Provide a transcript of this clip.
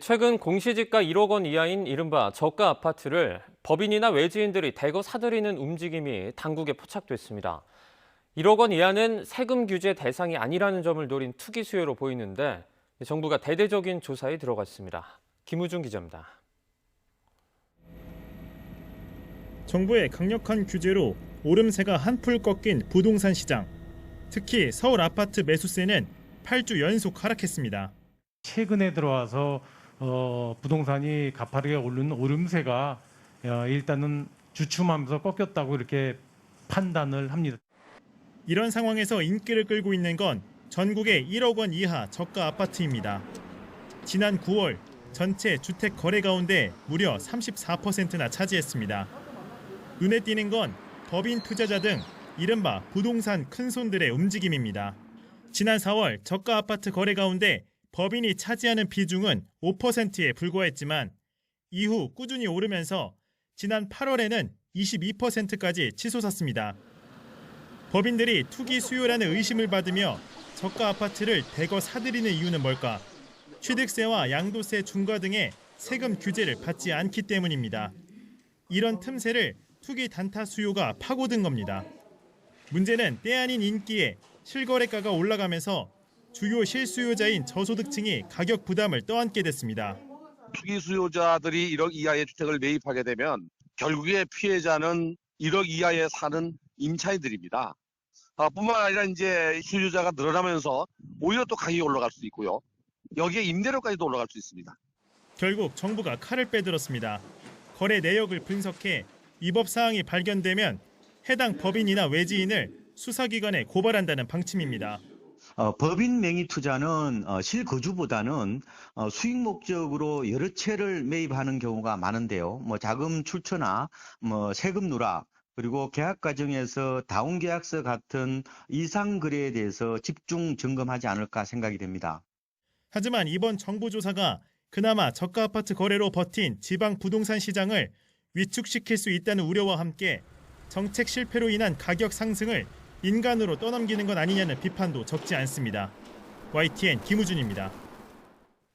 최근 공시지가 1억 원 이하인 이른바 저가 아파트를 법인이나 외지인들이 대거 사들이는 움직임이 당국에 포착됐습니다. 1억 원 이하는 세금 규제 대상이 아니라는 점을 노린 투기 수요로 보이는데 정부가 대대적인 조사에 들어갔습니다. 김우중 기자입니다. 정부의 강력한 규제로 오름세가 한풀 꺾인 부동산 시장. 특히 서울 아파트 매수세는 8주 연속 하락했습니다. 최근에 들어와서 부동산이 가파르게 오르는 오름세가 일단은 주춤하면서 꺾였다고 이렇게 판단을 합니다. 이런 상황에서 인기를 끌고 있는 건 전국의 1억 원 이하 저가 아파트입니다. 지난 9월 전체 주택 거래 가운데 무려 34%나 차지했습니다. 눈에 띄는 건 법인 투자자 등 이른바 부동산 큰손들의 움직임입니다. 지난 4월 저가 아파트 거래 가운데 법인이 차지하는 비중은 5%에 불과했지만 이후 꾸준히 오르면서 지난 8월에는 22%까지 치솟았습니다. 법인들이 투기 수요라는 의심을 받으며 저가 아파트를 대거 사들이는 이유는 뭘까? 취득세와 양도세 중과 등의 세금 규제를 받지 않기 때문입니다. 이런 틈새를 투기 단타 수요가 파고든 겁니다. 문제는 때 아닌 인기에 실거래가가 올라가면서 주요 실수요자인 저소득층이 가격 부담을 떠안게 됐습니다. 투기 수요자들이 1억 이하의 주택을 매입하게 되면 결국에 피해자는 1억 이하에 사는 임차인들입니다. 뿐만 아니라 이제 수요자가 늘어나면서 오히려 또 가격이 올라갈 수도 있고요. 여기에 임대료까지도 올라갈 수 있습니다. 결국 정부가 칼을 빼들었습니다. 거래 내역을 분석해 위법 사항이 발견되면 해당 법인이나 외지인을 수사기관에 고발한다는 방침입니다. 법인 명의 투자는 실거주보다는 수익 목적으로 여러 채를 매입하는 경우가 많은데요. 자금 출처나 세금 누락, 그리고 계약 과정에서 다운 계약서 같은 이상 거래에 대해서 집중 점검하지 않을까 생각이 됩니다. 하지만 이번 정부 조사가 그나마 저가 아파트 거래로 버틴 지방 부동산 시장을 위축시킬 수 있다는 우려와 함께 정책 실패로 인한 가격 상승을 인간으로 떠넘기는 것 아니냐는 비판도 적지 않습니다. YTN 김우준입니다.